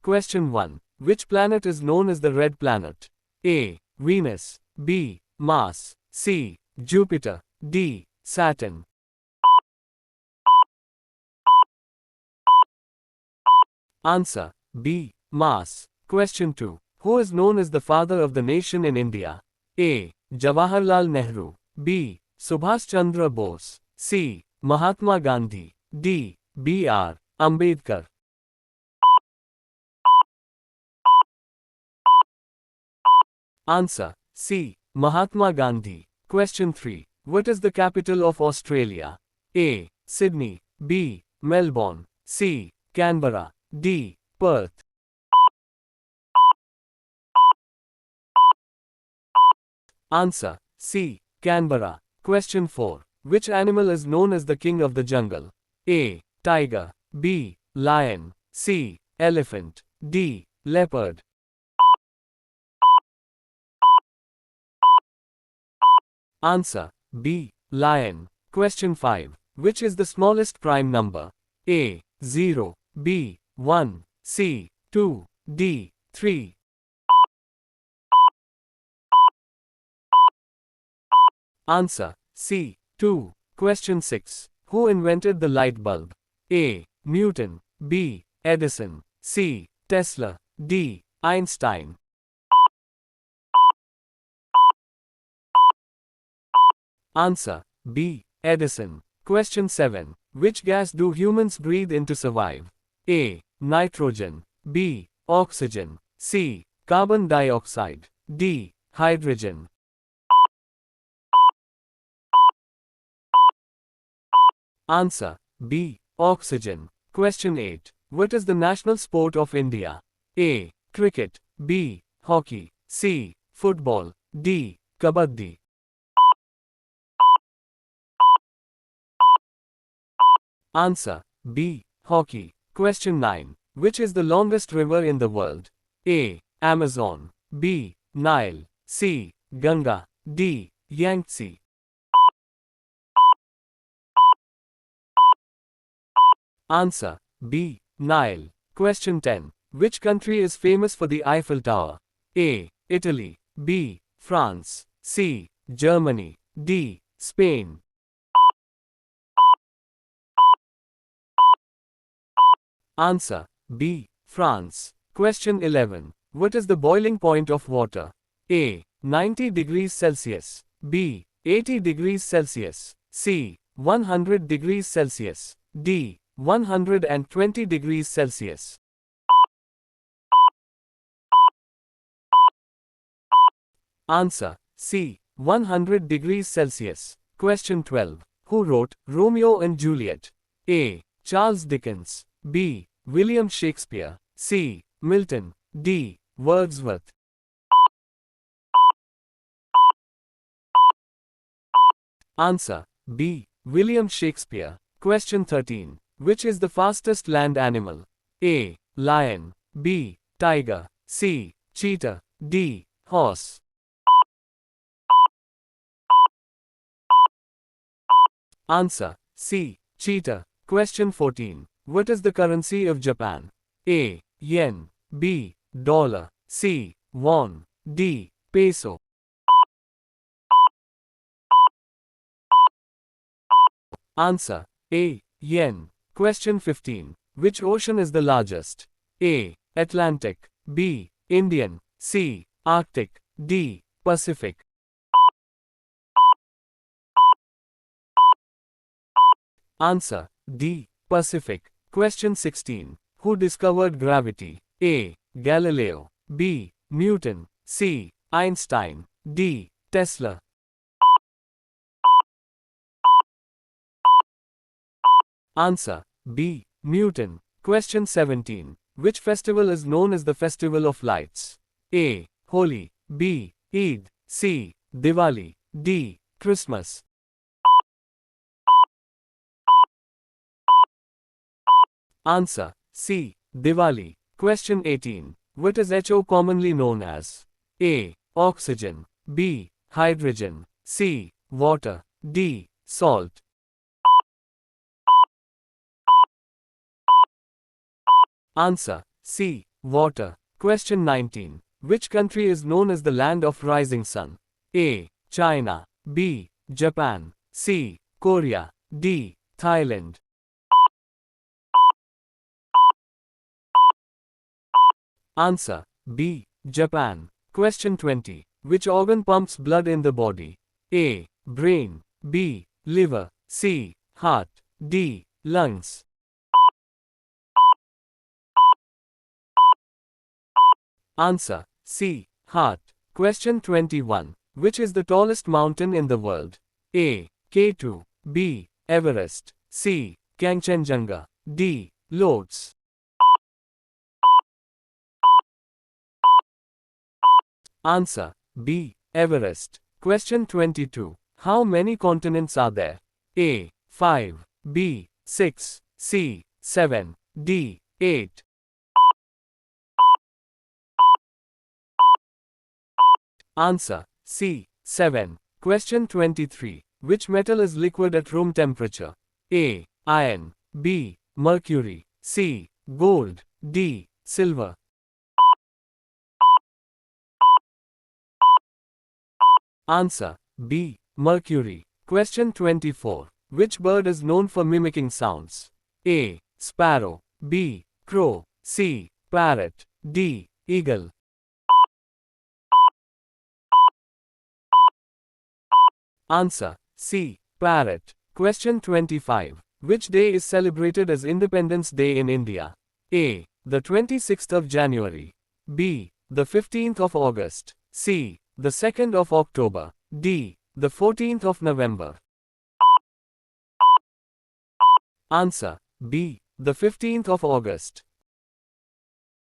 Question 1. Which planet is known as the red planet? A. Venus. B. Mars. C. Jupiter. D. Saturn. Answer. B. Mars. Question 2. Who is known as the father of the nation in India? A. Jawaharlal Nehru. B. Subhash Chandra Bose. C. Mahatma Gandhi. D. B.R. Ambedkar. Answer. C. Mahatma Gandhi. Question 3. What is the capital of Australia? A. Sydney. B. Melbourne. C. Canberra. D. Perth. Answer. C. Canberra. Question 4. Which animal is known as the king of the jungle? A. Tiger. B. Lion. C. Elephant. D. Leopard. Answer. B. Lion. Question 5. Which is the smallest prime number? A. 0. B. 1. C. 2. D. 3. Answer. C. 2. Question 6. Who invented the light bulb? A. Newton. B. Edison. C. Tesla. D. Einstein. Answer. B. Edison. Question 7. Which gas do humans breathe in to survive? A. Nitrogen. B. Oxygen. C. Carbon dioxide. D. Hydrogen. Answer. B. Oxygen. Question 8. What is the national sport of India? A. Cricket. B. Hockey. C. Football. D. Kabaddi. Answer. B. Hockey. Question 9. Which is the longest river in the world? A. Amazon. B. Nile. C. Ganga. D. Yangtze. Answer. B. Nile. Question 10. Which country is famous for the Eiffel Tower? A. Italy. B. France. C. Germany. D. Spain. Answer. B. France. Question 11. What is the boiling point of water? A. 90 degrees Celsius. B. 80 degrees Celsius. C. 100 degrees Celsius. D. 120 degrees Celsius. Answer. C. 100 degrees Celsius. Question 12. Who wrote Romeo and Juliet? A. Charles Dickens. B. William Shakespeare. C. Milton. D. Wordsworth. Answer. B. William Shakespeare. Question 13. Which is the fastest land animal? A. Lion. B. Tiger. C. Cheetah. D. Horse. Answer. C. Cheetah. Question 14. What is the currency of Japan? A. Yen. B. Dollar. C. Won. D. Peso. Answer. A. Yen. Question 15. Which ocean is the largest? A. Atlantic. B. Indian. C. Arctic. D. Pacific. Answer. D. Pacific. Question 16. Who discovered gravity? A. Galileo. B. Newton. C. Einstein. D. Tesla. Answer. B. Newton. Question 17. Which festival is known as the Festival of Lights? A. Holi. B. Eid. C. Diwali. D. Christmas. Answer. C. Diwali. Question 18. What is HO commonly known as? A. Oxygen. B. Hydrogen. C. Water. D. Salt. Answer. C. Water. Question 19. Which country is known as the land of rising sun? A. China. B. Japan. C. Korea. D. Thailand. Answer. B. Japan. Question 20. Which organ pumps blood in the body? A. Brain. B. Liver. C. Heart. D. Lungs. Answer. C. Heart. Question 21. Which is the tallest mountain in the world? A. K2. B. Everest. C. Kangchenjunga. D. Lhotse. Answer. B. Everest. Question 22. How many continents are there? A. 5. B. 6. C. 7. D. 8. Answer. C. 7. Question 23. Which metal is liquid at room temperature? A. Iron. B. Mercury. C. Gold. D. Silver. Answer. B. Mercury. Question 24. Which bird is known for mimicking sounds? A. Sparrow. B. Crow. C. Parrot. D. Eagle. Answer. C. Parrot. Question 25. Which day is celebrated as Independence Day in India? A. The 26th of January. B. The 15th of August. C. The 2nd of October. D. The 14th of November. Answer. B. The 15th of August.